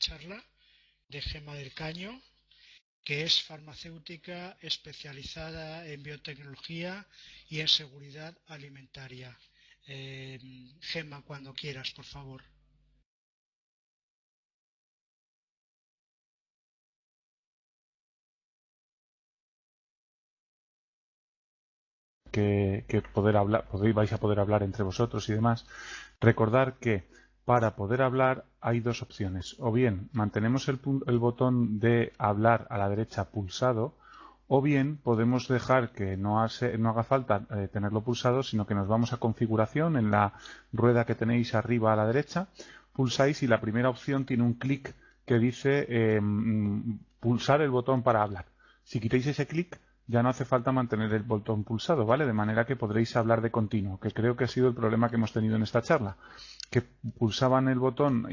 charla de Gemma del Caño, que es farmacéutica especializada en biotecnología y en seguridad alimentaria. Gemma, cuando quieras, por favor. Que poder hablar, vais a poder hablar entre vosotros y demás. Recordar que para poder hablar hay dos opciones. O bien mantenemos el botón de hablar a la derecha pulsado, o bien podemos dejar que no haga falta tenerlo pulsado, sino que nos vamos a configuración en la rueda que tenéis arriba a la derecha, pulsáis y la primera opción tiene un clic que dice pulsar el botón para hablar. Si quitáis ese clic, ya no hace falta mantener el botón pulsado, ¿vale? De manera que podréis hablar de continuo, que creo que ha sido el problema que hemos tenido en esta charla, que pulsaban el botón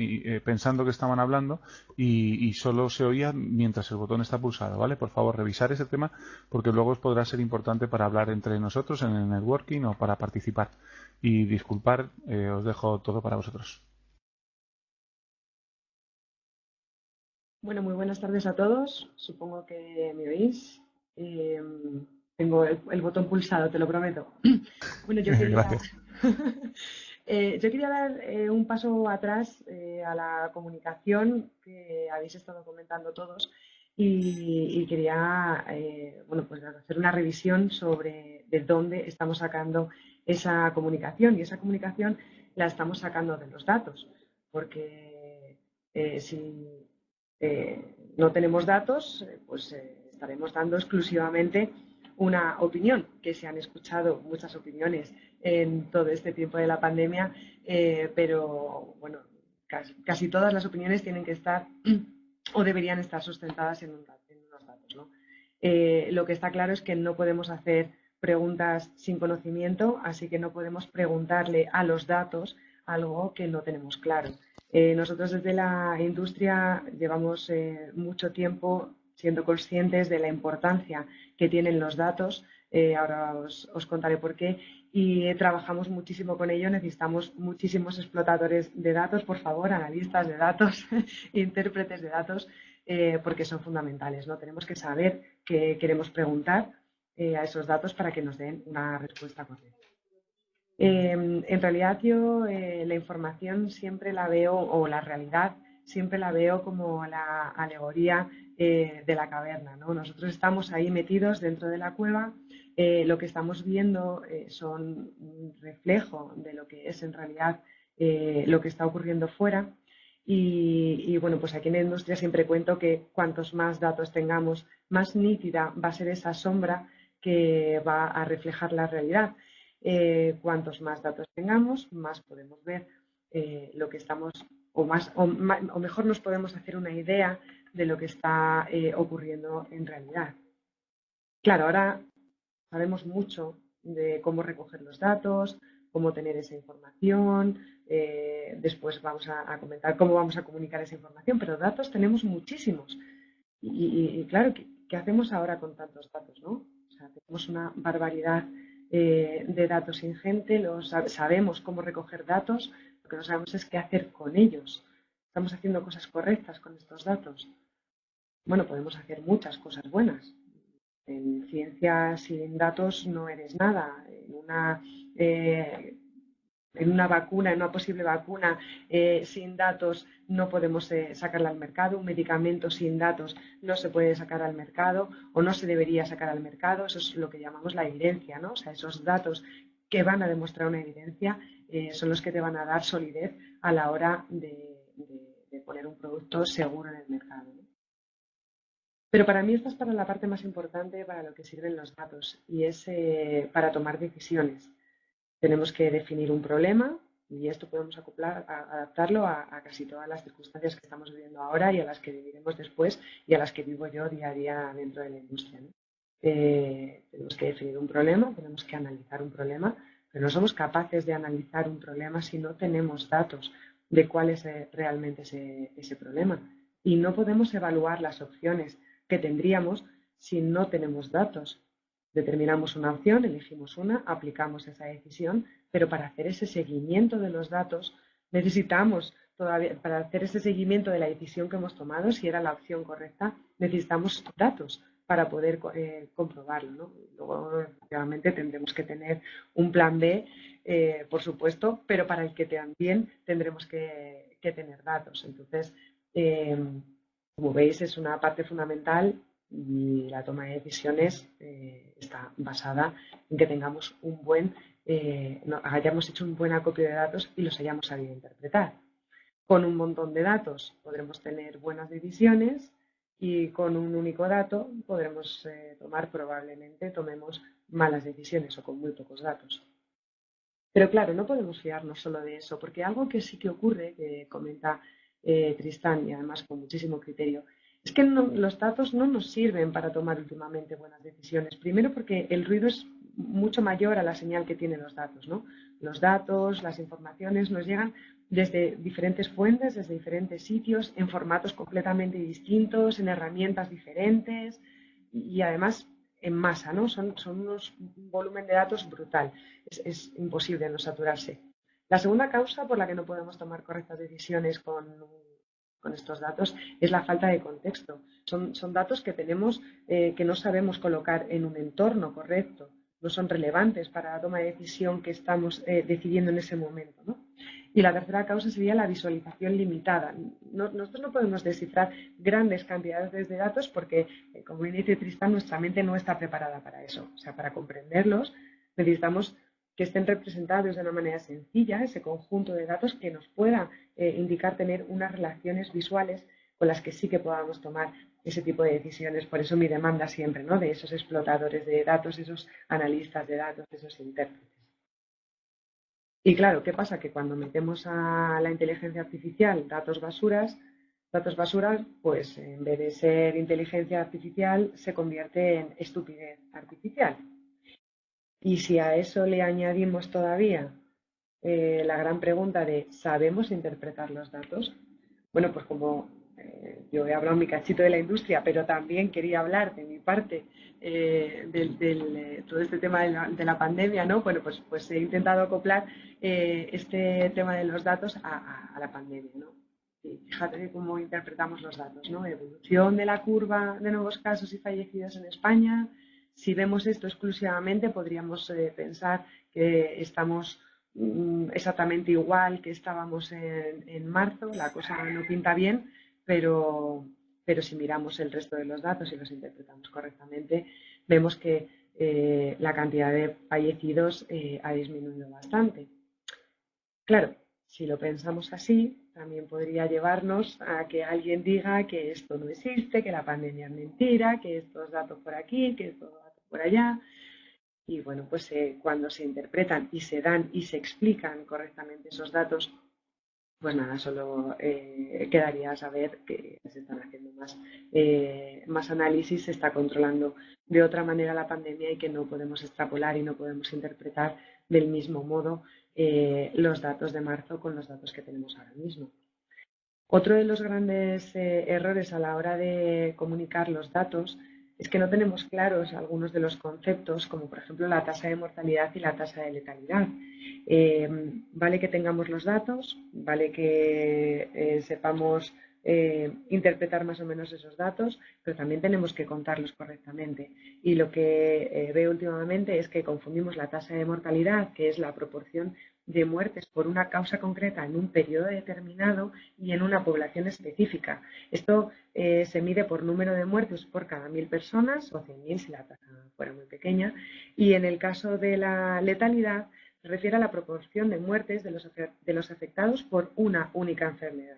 pensando que estaban hablando y solo se oía mientras el botón está pulsado, ¿vale? Por favor, revisar ese tema porque luego os podrá ser importante para hablar entre nosotros en el networking o para participar. Y disculpar, os dejo todo para vosotros. Bueno, muy buenas tardes a todos. Supongo que me oís. Eh, Tengo el botón pulsado, te lo prometo. Bueno, Gracias. yo quería dar un paso atrás a la comunicación que habéis estado comentando todos y quería bueno, pues hacer una revisión sobre de dónde estamos sacando esa comunicación y esa comunicación la estamos sacando de los datos, porque si no tenemos datos, pues estaremos dando exclusivamente una opinión, que se han escuchado muchas opiniones en todo este tiempo de la pandemia, pero bueno, casi todas las opiniones tienen que estar o deberían estar sustentadas en unos datos, ¿no? Lo que está claro es que no podemos hacer preguntas sin conocimiento, así que no podemos preguntarle a los datos algo que no tenemos claro. Nosotros desde la industria llevamos mucho tiempo siendo conscientes de la importancia que tienen los datos. Ahora os contaré por qué. Y trabajamos muchísimo con ello. Necesitamos muchísimos explotadores de datos, por favor, analistas de datos, intérpretes de datos, porque son fundamentales, ¿no? Tenemos que saber qué queremos preguntar a esos datos para que nos den una respuesta correcta. En realidad yo la información siempre la veo, o la realidad siempre la veo como la alegoría de la caverna, ¿no? Nosotros estamos ahí metidos dentro de la cueva, lo que estamos viendo son un reflejo de lo que es en realidad lo que está ocurriendo fuera. Y bueno, pues aquí en la industria siempre cuento que cuantos más datos tengamos, más nítida va a ser esa sombra que va a reflejar la realidad. Cuantos más datos tengamos, más podemos ver lo que estamos, o mejor nos podemos hacer una idea de lo que está ocurriendo en realidad. Claro, ahora sabemos mucho de cómo recoger los datos, cómo tener esa información, después vamos a comentar cómo vamos a comunicar esa información, pero datos tenemos muchísimos. Y claro, ¿qué hacemos ahora con tantos datos, no? O sea, tenemos una barbaridad de datos ingente, sabemos cómo recoger datos, lo que no sabemos es qué hacer con ellos. ¿Estamos haciendo cosas correctas con estos datos? Bueno, podemos hacer muchas cosas buenas. En ciencia sin datos no eres nada. En una vacuna, en una posible vacuna sin datos no podemos sacarla al mercado, un medicamento sin datos no se puede sacar al mercado o no se debería sacar al mercado, eso es lo que llamamos la evidencia, ¿no? O sea, esos datos que van a demostrar una evidencia son los que te van a dar solidez a la hora de poner un producto seguro en el mercado, ¿no? Pero para mí esta es para la parte más importante para lo que sirven los datos y es para tomar decisiones. Tenemos que definir un problema y esto podemos adaptarlo a casi todas las circunstancias que estamos viviendo ahora y a las que viviremos después y a las que vivo yo día a día dentro de la industria, ¿no? Tenemos que definir un problema, tenemos que analizar un problema, pero no somos capaces de analizar un problema si no tenemos datos de cuál es realmente ese problema. Y no podemos evaluar las opciones que tendríamos si no tenemos datos. Determinamos una opción, elegimos una, aplicamos esa decisión, pero para hacer ese seguimiento de los datos necesitamos todavía, para hacer ese seguimiento de la decisión que hemos tomado, si era la opción correcta, necesitamos datos para poder comprobarlo, ¿no? Luego, efectivamente, tendremos que tener un plan B, por supuesto, pero para el que también tendremos que tener datos. Entonces, como veis, es una parte fundamental y la toma de decisiones está basada en que tengamos hayamos hecho un buen acopio de datos y los hayamos sabido interpretar. Con un montón de datos podremos tener buenas decisiones y con un único dato podremos tomemos malas decisiones o con muy pocos datos. Pero claro, no podemos fiarnos solo de eso, porque algo que sí que ocurre, que comenta Tristán y además con muchísimo criterio, es que los datos no nos sirven para tomar últimamente buenas decisiones. Primero porque el ruido es mucho mayor a la señal que tienen los datos, ¿no? Los datos, las informaciones nos llegan desde diferentes fuentes, desde diferentes sitios, en formatos completamente distintos, en herramientas diferentes y además en masa, ¿no? Son un volumen de datos brutal. Es imposible no saturarse. La segunda causa por la que no podemos tomar correctas decisiones con estos datos es la falta de contexto. Son datos que tenemos que no sabemos colocar en un entorno correcto, no son relevantes para la toma de decisión que estamos decidiendo en ese momento, ¿no? Y la tercera causa sería la visualización limitada. Nosotros no podemos descifrar grandes cantidades de datos porque, como dice Tristán, nuestra mente no está preparada para eso. O sea, para comprenderlos necesitamos que estén representados de una manera sencilla, ese conjunto de datos que nos pueda indicar tener unas relaciones visuales con las que sí que podamos tomar ese tipo de decisiones. Por eso mi demanda siempre, ¿no?, de esos explotadores de datos, esos analistas de datos, esos intérpretes. Y claro, ¿qué pasa? Que cuando metemos a la inteligencia artificial datos basuras, pues en vez de ser inteligencia artificial, se convierte en estupidez artificial. Y si a eso le añadimos todavía la gran pregunta de ¿sabemos interpretar los datos? Bueno, pues como yo he hablado mi cachito de la industria, pero también quería hablar de mi parte todo este tema de la pandemia, ¿no? Bueno, pues he intentado acoplar este tema de los datos a la pandemia, ¿no? Y fíjate cómo interpretamos los datos, ¿no? Evolución de la curva de nuevos casos y fallecidos en España. Si vemos esto exclusivamente, podríamos pensar que estamos exactamente igual que estábamos en marzo. La cosa no pinta bien, pero si miramos el resto de los datos y los interpretamos correctamente, vemos que la cantidad de fallecidos ha disminuido bastante. Claro, si lo pensamos así, también podría llevarnos a que alguien diga que esto no existe, que la pandemia es mentira, que estos datos por aquí, que estos datos por allá. Y bueno, pues cuando se interpretan y se dan y se explican correctamente esos datos, pues nada, solo quedaría saber que se están haciendo más análisis, se está controlando de otra manera la pandemia y que no podemos extrapolar y no podemos interpretar del mismo modo los datos de marzo con los datos que tenemos ahora mismo. Otro de los grandes errores a la hora de comunicar los datos es que no tenemos claros algunos de los conceptos, como por ejemplo la tasa de mortalidad y la tasa de letalidad. Vale que tengamos los datos, vale que sepamos interpretar más o menos esos datos, pero también tenemos que contarlos correctamente. Y lo que veo últimamente es que confundimos la tasa de mortalidad, que es la proporción de muertes por una causa concreta en un periodo determinado y en una población específica. Esto se mide por número de muertes por cada 1000 personas o 100.000 si la tasa fuera muy pequeña, y en el caso de la letalidad se refiere a la proporción de muertes de los afectados por una única enfermedad.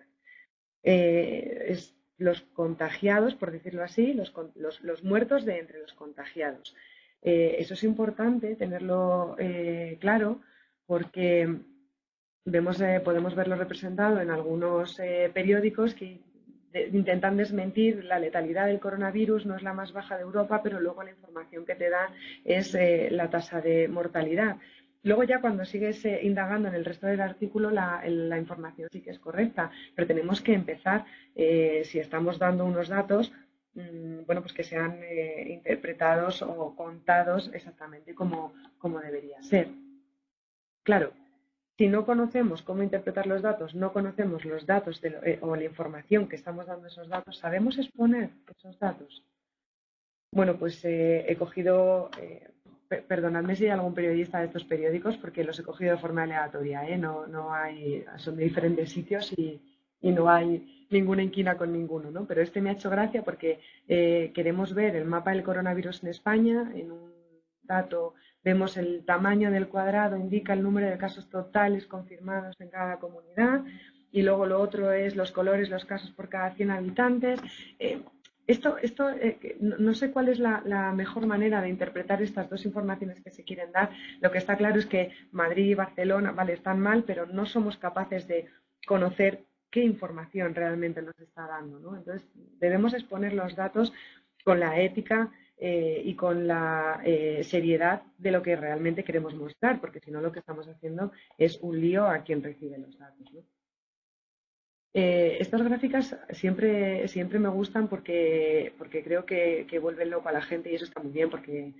Los contagiados, por decirlo así, los muertos de entre los contagiados. Eso es importante tenerlo claro, porque podemos verlo representado en algunos periódicos que intentan desmentir la letalidad del coronavirus, no es la más baja de Europa, pero luego la información que te da es la tasa de mortalidad. Luego ya cuando sigues indagando en el resto del artículo, la información sí que es correcta, pero tenemos que empezar, si estamos dando unos datos, bueno, pues que sean interpretados o contados exactamente como debería ser. Claro, Si no conocemos cómo interpretar los datos, no conocemos los datos o la información que estamos dando a esos datos, ¿sabemos exponer esos datos? Bueno, pues he cogido, perdonadme si hay algún periodista de estos periódicos, porque los he cogido de forma aleatoria, ¿eh? No hay, son de diferentes sitios y no hay ninguna inquina con ninguno, ¿no? Pero este me ha hecho gracia porque queremos ver el mapa del coronavirus en España. En un dato vemos el tamaño del cuadrado, indica el número de casos totales confirmados en cada comunidad, y luego lo otro es los colores, los casos por cada 100 habitantes. No sé cuál es la mejor manera de interpretar estas dos informaciones que se quieren dar. Lo que está claro es que Madrid y Barcelona, vale, están mal, pero no somos capaces de conocer qué información realmente nos está dando, ¿no? Entonces, debemos exponer los datos con la ética y con la seriedad de lo que realmente queremos mostrar, porque si no lo que estamos haciendo es un lío a quien recibe los datos, ¿no? Estas gráficas siempre me gustan porque creo que vuelven loco a la gente, y eso está muy bien, porque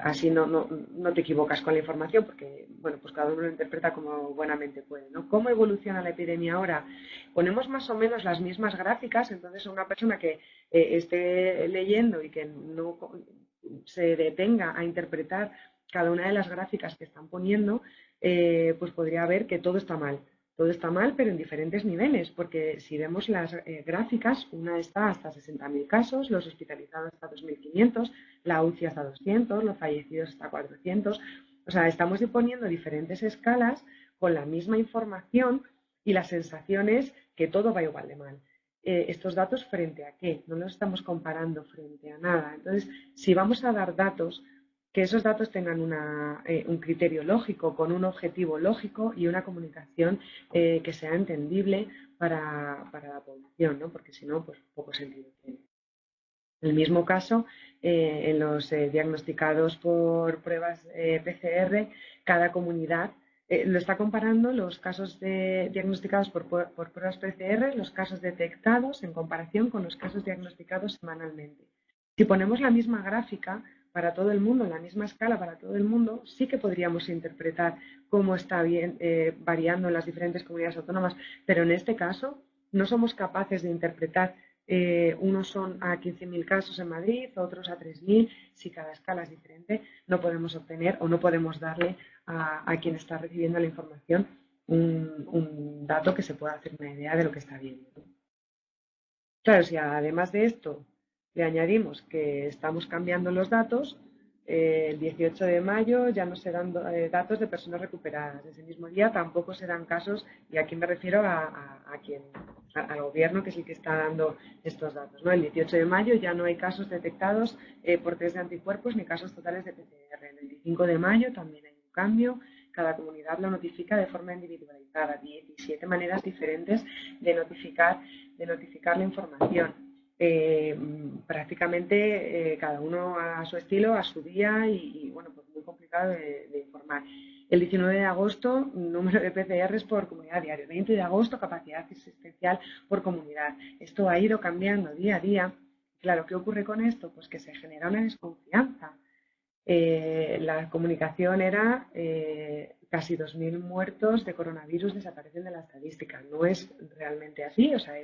así no te equivocas con la información, porque bueno, pues cada uno lo interpreta como buenamente puede, ¿no? ¿Cómo evoluciona la epidemia ahora? Ponemos más o menos las mismas gráficas, entonces una persona que esté leyendo y que no se detenga a interpretar cada una de las gráficas que están poniendo, pues podría ver que todo está mal. Todo está mal, pero en diferentes niveles, porque si vemos las gráficas, una está hasta 60.000 casos, los hospitalizados hasta 2.500, la UCI hasta 200, los fallecidos hasta 400. O sea, estamos poniendo diferentes escalas con la misma información, y la sensación es que todo va igual de mal. Estos datos frente a qué, no los estamos comparando frente a nada. Entonces, si vamos a dar datos, que esos datos tengan un criterio lógico, con un objetivo lógico y una comunicación que sea entendible para la población, ¿no? Porque si no, pues poco sentido tiene. En el mismo caso, en los diagnosticados por pruebas PCR, cada comunidad lo está comparando, los casos diagnosticados por pruebas PCR, los casos detectados en comparación con los casos diagnosticados semanalmente. Si ponemos la misma gráfica para todo el mundo, la misma escala para todo el mundo, sí que podríamos interpretar cómo está variando en las diferentes comunidades autónomas, pero en este caso no somos capaces de interpretar. Unos son a 15.000 casos en Madrid, otros a 3.000. Si cada escala es diferente, no podemos obtener o no podemos darle a quien está recibiendo la información un dato que se pueda hacer una idea de lo que está viendo. Claro, si además de esto le añadimos que estamos cambiando los datos, el 18 de mayo ya no serán datos de personas recuperadas. Ese mismo día tampoco serán casos, y aquí me refiero al gobierno, que es el que está dando estos datos, ¿no? El 18 de mayo ya no hay casos detectados por test de anticuerpos ni casos totales de PCR. El 25 de mayo también hay un cambio. Cada comunidad lo notifica de forma individualizada, 17 maneras diferentes de notificar la información. Prácticamente cada uno a su estilo, a su día, y bueno, pues muy complicado de informar. El 19 de agosto, número de PCRs por comunidad diario. 20 de agosto, capacidad asistencial por comunidad. Esto ha ido cambiando día a día. Claro, ¿qué ocurre con esto? Pues que se genera una desconfianza. La comunicación era casi 2.000 muertos de coronavirus desaparecen de la estadística. No es realmente así, o sea,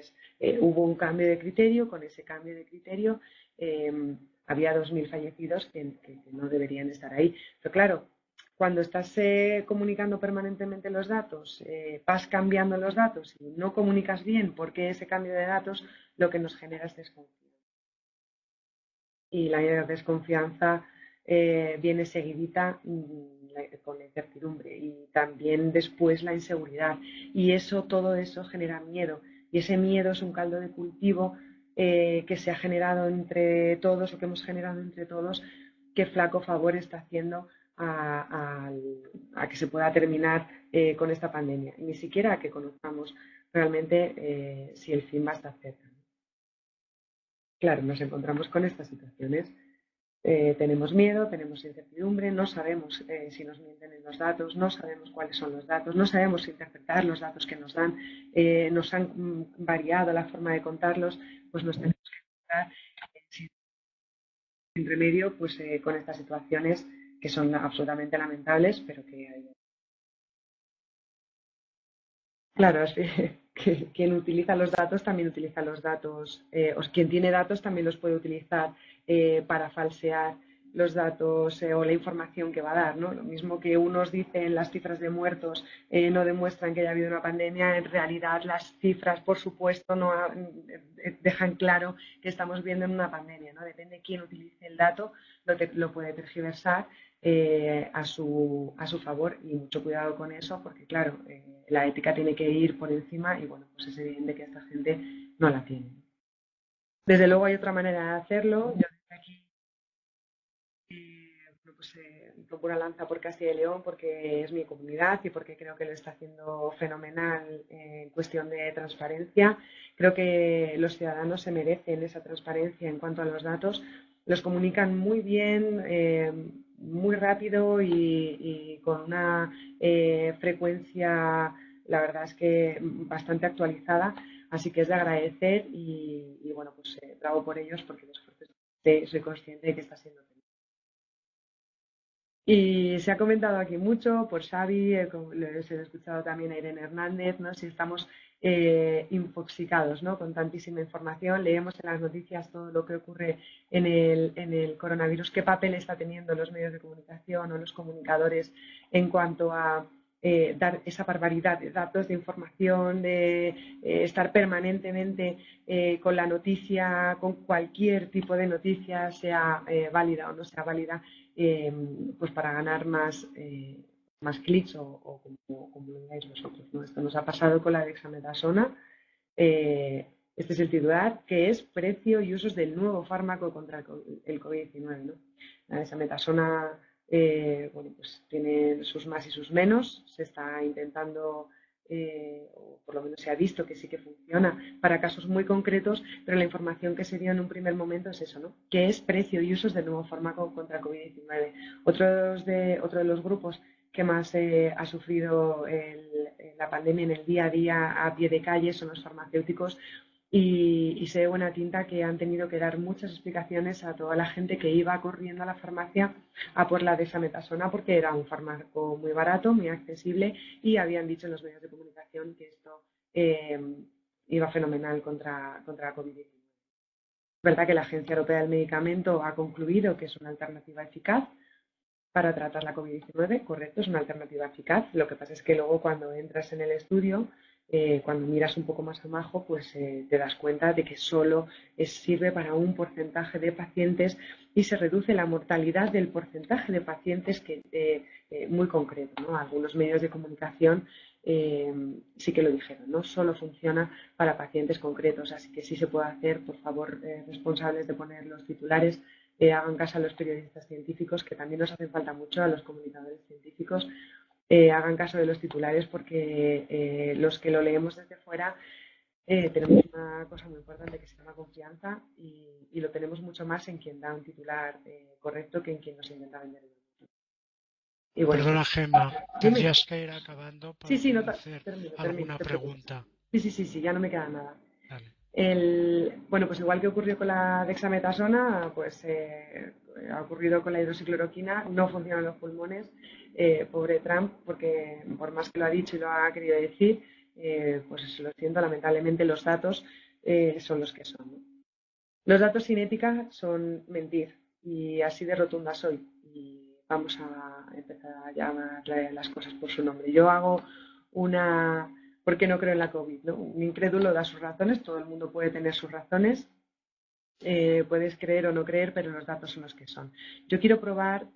hubo un cambio de criterio. Con ese cambio de criterio había 2.000 fallecidos que no deberían estar ahí. Pero claro, cuando estás comunicando permanentemente los datos, vas cambiando los datos y no comunicas bien por qué ese cambio de datos, lo que nos genera es desconfianza. Y la desconfianza viene seguidita con la incertidumbre, y también después la inseguridad, y todo eso genera miedo, y ese miedo es un caldo de cultivo que se ha generado entre todos, o que hemos generado entre todos, que flaco favor está haciendo a que se pueda terminar con esta pandemia, y ni siquiera a que conozcamos realmente si el fin va a estar cerca. Claro, nos encontramos con estas situaciones. Tenemos miedo, tenemos incertidumbre, no sabemos si nos mienten en los datos, no sabemos cuáles son los datos, no sabemos interpretar los datos que nos dan, nos han variado la forma de contarlos, pues nos tenemos que encontrar sin remedio, pues con estas situaciones que son absolutamente lamentables, pero que hay Claro, sí, que quien utiliza los datos también utiliza los datos, o quien tiene datos también los puede utilizar para falsear los datos o la información que va a dar, ¿no? Lo mismo que unos dicen las cifras de muertos no demuestran que haya habido una pandemia, en realidad las cifras, por supuesto, no dejan claro que estamos viendo en una pandemia, ¿no? Depende de quién utilice el dato, lo puede tergiversar a su favor y mucho cuidado con eso porque, claro, la ética tiene que ir por encima y, bueno, pues es evidente que esta gente no la tiene. Desde luego hay otra manera de hacerlo. Yo desde aquí bueno, pues, rompo una lanza por Castilla y León porque es mi comunidad y porque creo que lo está haciendo fenomenal en cuestión de transparencia. Creo que los ciudadanos se merecen esa transparencia en cuanto a los datos. Los comunican muy bien, muy rápido y con una frecuencia, la verdad es que bastante actualizada. Así que es de agradecer y bueno, pues bravo por ellos porque después soy consciente de que está siendo. Y se ha comentado aquí mucho por Xavi, les he escuchado también a Irene Hernández, ¿no? Si estamos infoxicados, ¿no? Con tantísima información, leemos en las noticias todo lo que ocurre en el coronavirus, qué papel está teniendo los medios de comunicación o los comunicadores en cuanto a dar esa barbaridad de datos, de información, de estar permanentemente con la noticia, con cualquier tipo de noticia, sea válida o no sea válida, pues para ganar más clics o como lo veáis vosotros, ¿no? Esto nos ha pasado con la dexametasona. Este es el titular, que es precio y usos del nuevo fármaco contra el COVID-19, ¿no? La dexametasona bueno, pues tiene sus más y sus menos. Se está intentando, o por lo menos se ha visto que sí que funciona para casos muy concretos, pero la información que se dio en un primer momento es eso, ¿no? Que es precio y usos del nuevo fármaco contra COVID-19. Otro de los grupos que más ha sufrido la pandemia en el día a día a pie de calle son los farmacéuticos y sé de buena tinta que han tenido que dar muchas explicaciones a toda la gente que iba corriendo a la farmacia a por la dexametasona porque era un fármaco muy barato, muy accesible y habían dicho en los medios de comunicación que esto eh, iba fenomenal contra la COVID-19. Es verdad que la Agencia Europea del Medicamento ha concluido que es una alternativa eficaz para tratar la COVID-19, correcto, es una alternativa eficaz. Lo que pasa es que luego cuando entras en el estudio, cuando miras un poco más abajo, pues te das cuenta de que solo sirve para un porcentaje de pacientes y se reduce la mortalidad del porcentaje de pacientes muy concreto, ¿no? Algunos medios de comunicación sí que lo dijeron, ¿no? Solo funciona para pacientes concretos, así que sí se puede hacer, por favor, responsables de poner los titulares, hagan caso a los periodistas científicos, que también nos hacen falta mucho a los comunicadores científicos, hagan caso de los titulares porque los que lo leemos desde fuera tenemos una cosa muy importante que se llama confianza y lo tenemos mucho más en quien da un titular correcto que en quien nos intenta vender. Y bueno, Perdona, Gemma, dime. tendrías que ir acabando Sí, para sí, no, poder hacer termino, no alguna te preocupes. pregunta. Sí, ya no me queda nada. Dale. Bueno, pues igual que ocurrió con la dexametasona, pues ha ocurrido con la hidroxicloroquina, no funcionan los pulmones, pobre Trump, porque por más que lo ha dicho y lo ha querido decir, pues lo siento, lamentablemente los datos son los que son, ¿no? Los datos sin ética son mentir y así de rotunda soy. Y vamos a empezar a llamar las cosas por su nombre. Yo hago una... ¿Por qué no creo en la COVID? ¿No? Un incrédulo da sus razones, todo el mundo puede tener sus razones, puedes creer o no creer, pero los datos son los que son. Yo quiero probar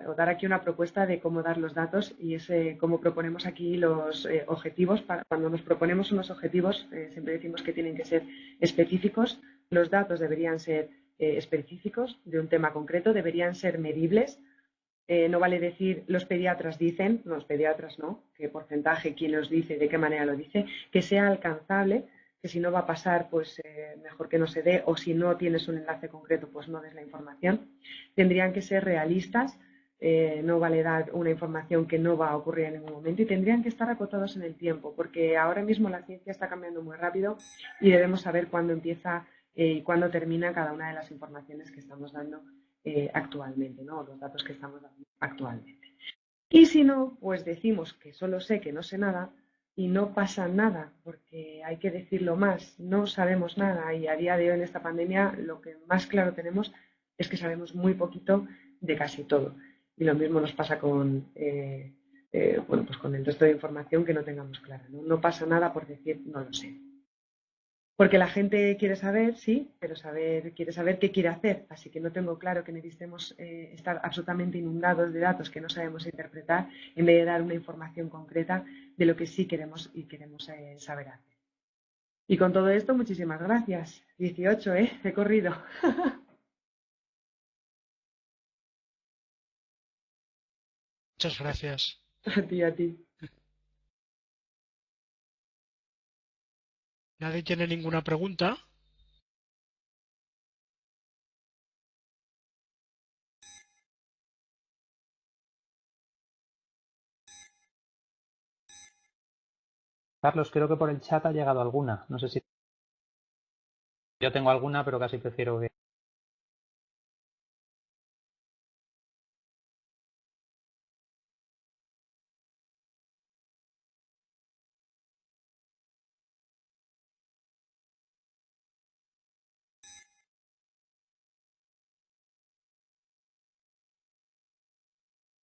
o dar aquí una propuesta de cómo dar los datos y es cómo proponemos aquí los objetivos. Cuando nos proponemos unos objetivos, siempre decimos que tienen que ser específicos. Los datos deberían ser específicos de un tema concreto, deberían ser medibles. No vale decir los pediatras dicen, no, los pediatras no, qué porcentaje, quién los dice, de qué manera lo dice, que sea alcanzable, que si no va a pasar, pues mejor que no se dé, o si no tienes un enlace concreto, pues no des la información. Tendrían que ser realistas, no vale dar una información que no va a ocurrir en ningún momento y tendrían que estar acotados en el tiempo, porque ahora mismo la ciencia está cambiando muy rápido y debemos saber cuándo empieza y cuándo termina cada una de las informaciones que estamos dando actualmente, ¿no? Los datos que estamos dando actualmente. Y si no, pues decimos que solo sé que no sé nada, y no pasa nada, porque hay que decirlo más, no sabemos nada y a día de hoy en esta pandemia lo que más claro tenemos es que sabemos muy poquito de casi todo. Y lo mismo nos pasa con, bueno, pues con el resto de información que no tengamos clara, ¿no? No pasa nada por decir no lo sé. Porque la gente quiere saber, sí, pero quiere saber qué quiere hacer. Así que no tengo claro que necesitemos estar absolutamente inundados de datos que no sabemos interpretar en vez de dar una información concreta de lo que sí queremos y queremos saber hacer. Y con todo esto, muchísimas gracias. 18, he corrido. Muchas gracias. A ti, a ti. ¿Nadie tiene ninguna pregunta? Carlos, creo que por el chat ha llegado alguna. No sé si yo tengo alguna, pero casi prefiero que...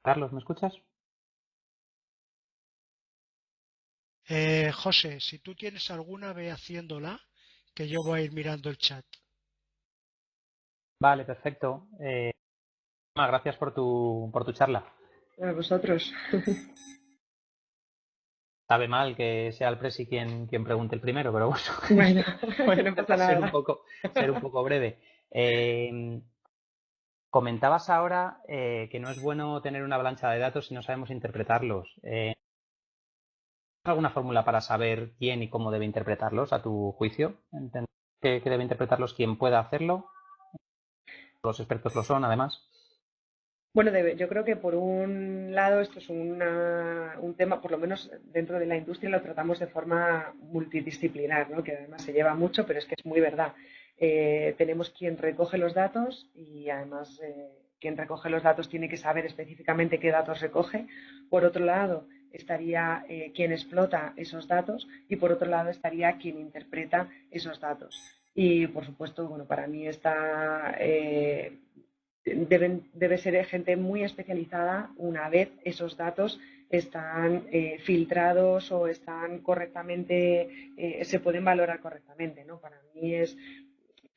Carlos, ¿me escuchas? José, si tú tienes alguna, ve haciéndola, que yo voy a ir mirando el chat. Vale, perfecto. Gracias por tu charla. A vosotros. Sabe mal que sea el Presi quien pregunte el primero, pero bueno, Bueno, voy a no pasa intentar ser un nada. poco breve. Comentabas ahora que no es bueno tener una avalancha de datos si no sabemos interpretarlos. ¿Alguna fórmula para saber quién y cómo debe interpretarlos a tu juicio? ¿Entender que debe interpretarlos quien pueda hacerlo? Los expertos lo son, además. Bueno, yo creo que por un lado esto es un tema, por lo menos dentro de la industria lo tratamos de forma multidisciplinar, ¿no? Que además se lleva mucho, pero es que es muy verdad. Tenemos quien recoge los datos y además quien recoge los datos tiene que saber específicamente qué datos recoge. Por otro lado estaría quien explota esos datos y por otro lado estaría quien interpreta esos datos. Y por supuesto, bueno, para mí está debe ser gente muy especializada una vez esos datos están filtrados o están correctamente, se pueden valorar correctamente, ¿no? Para mí es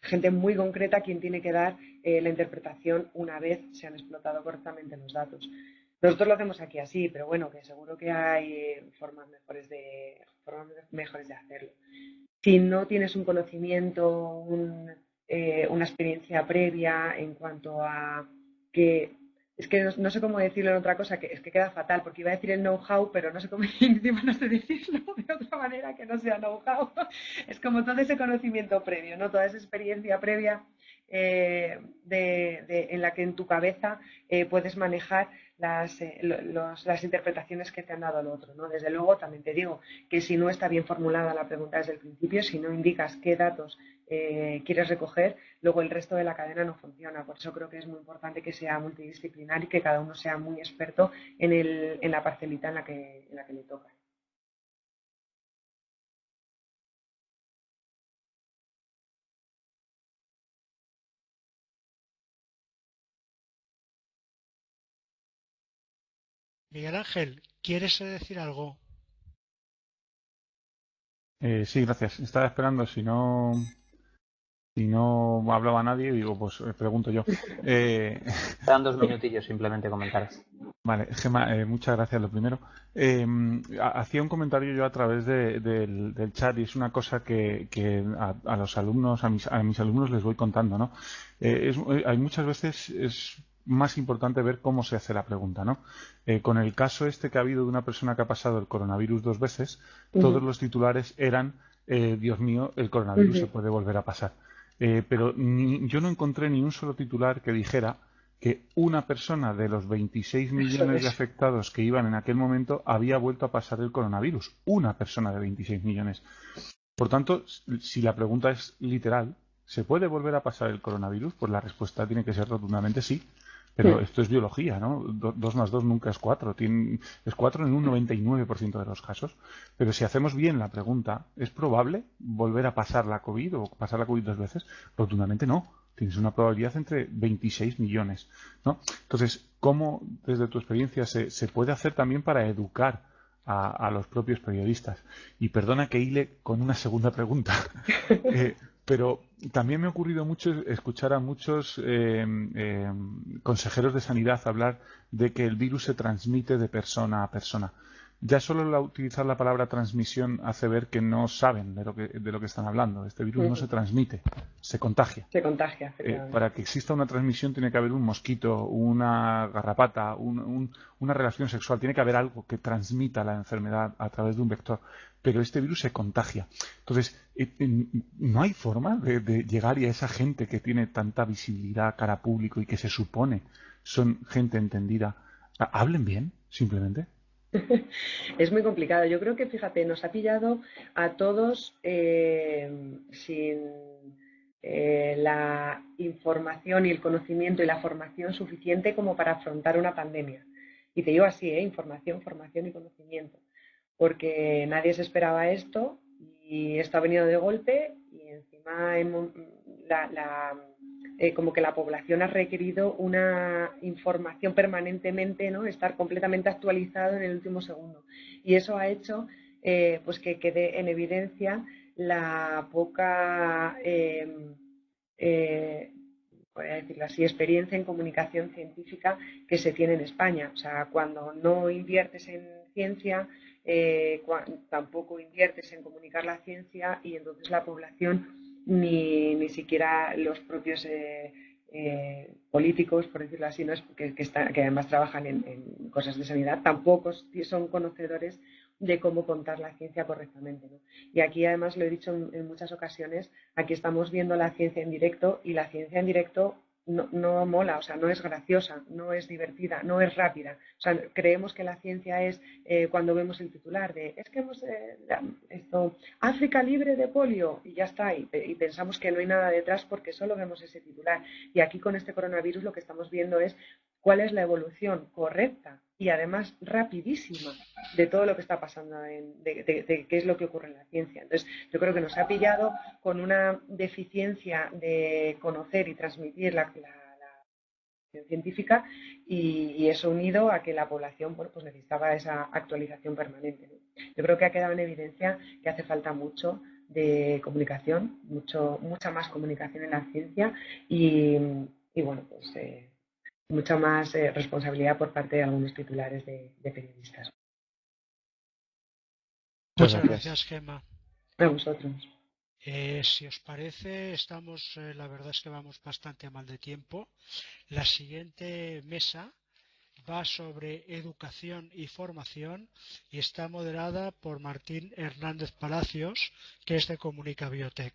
gente muy concreta quien tiene que dar la interpretación una vez se han explotado correctamente los datos. Nosotros lo hacemos aquí así, pero bueno, que seguro que hay formas mejores de hacerlo. Si no tienes un conocimiento, una experiencia previa en cuanto a que es que no sé cómo decirlo en otra cosa, que es que queda fatal, porque iba a decir el know-how, pero no sé cómo encima no sé decirlo de otra manera que no sea know-how. Es como todo ese conocimiento previo, ¿no? Toda esa experiencia previa en la que en tu cabeza puedes manejar las interpretaciones que te han dado el otro, ¿no? Desde luego, también te digo que si no está bien formulada la pregunta desde el principio, si no indicas qué datos quieres recoger, luego el resto de la cadena no funciona. Por eso creo que es muy importante que sea multidisciplinar y que cada uno sea muy experto en la parcelita en la que le toca. Miguel Ángel, ¿quieres decir algo? Sí, gracias. Estaba esperando, si no hablaba nadie, digo, pues pregunto yo. Dan 2 minutillos simplemente comentar. Vale, Gemma, muchas gracias lo primero. Hacía un comentario yo a través del chat y es una cosa que a los alumnos, a mis alumnos les voy contando, ¿no? Hay muchas veces es más importante ver cómo se hace la pregunta, ¿no? Con el caso este que ha habido de una persona que ha pasado el coronavirus 2 veces, todos los titulares eran, Dios mío, el coronavirus se puede volver a pasar. Pero yo no encontré ni un solo titular que dijera que una persona de los 26 millones de afectados que iban en aquel momento había vuelto a pasar el coronavirus. Una persona de 26 millones. Por tanto, si la pregunta es literal, ¿se puede volver a pasar el coronavirus? Pues la respuesta tiene que ser rotundamente sí. Pero esto es biología, ¿no? 2 más 2 nunca es 4. Es 4 en un 99% de los casos. Pero si hacemos bien la pregunta, ¿es probable volver a pasar la COVID o pasar la COVID 2 veces? Rotundamente no. Tienes una probabilidad entre 26 millones, ¿no? Entonces, ¿cómo desde tu experiencia se puede hacer también para educar a los propios periodistas? Y perdona que hile con una segunda pregunta. Pero también me ha ocurrido mucho escuchar a muchos consejeros de sanidad hablar de que el virus se transmite de persona a persona. Ya solo utilizar la palabra transmisión hace ver que no saben de lo que están hablando. Este virus no se transmite, se contagia. Se contagia, efectivamente. Para que exista una transmisión tiene que haber un mosquito, una garrapata, una relación sexual. Tiene que haber algo que transmita la enfermedad a través de un vector. Pero este virus se contagia. Entonces, no hay forma de llegar a esa gente que tiene tanta visibilidad cara a público y que se supone son gente entendida. ¿Hablen bien, simplemente? Es muy complicado. Yo creo que, fíjate, nos ha pillado a todos sin la información y el conocimiento y la formación suficiente como para afrontar una pandemia. Y te digo así, información, formación y conocimiento. Porque nadie se esperaba esto y esto ha venido de golpe y encima como que la población ha requerido una información permanentemente, ¿no? Estar completamente actualizado en el último segundo. Y eso ha hecho pues que quede en evidencia la poca, voy a decirlo así, experiencia en comunicación científica que se tiene en España. O sea, cuando no inviertes en ciencia, tampoco inviertes en comunicar la ciencia y entonces la población ni siquiera los propios políticos, por decirlo así, ¿no? que además trabajan en cosas de sanidad, tampoco son conocedores de cómo contar la ciencia correctamente, ¿no? Y aquí además lo he dicho en muchas ocasiones, aquí estamos viendo la ciencia en directo y la ciencia en directo no mola, o sea, no es graciosa, no es divertida, no es rápida. O sea, creemos que la ciencia es cuando vemos el titular de es que hemos África libre de polio y ya está, y pensamos que no hay nada detrás porque solo vemos ese titular. Y aquí con este coronavirus lo que estamos viendo es cuál es la evolución correcta y además rapidísima de todo lo que está pasando, de qué es lo que ocurre en la ciencia. Entonces, yo creo que nos ha pillado con una deficiencia de conocer y transmitir la científica y eso unido a que la población pues necesitaba esa actualización permanente. Yo creo que ha quedado en evidencia que hace falta mucho de comunicación, mucha más comunicación en la ciencia y bueno, pues mucha más responsabilidad por parte de algunos titulares de periodistas. Muchas gracias, Gemma. A vosotros. Si os parece, la verdad es que vamos bastante a mal de tiempo. La siguiente mesa va sobre educación y formación y está moderada por Martín Hernández Palacios, que es de Comunica Biotech.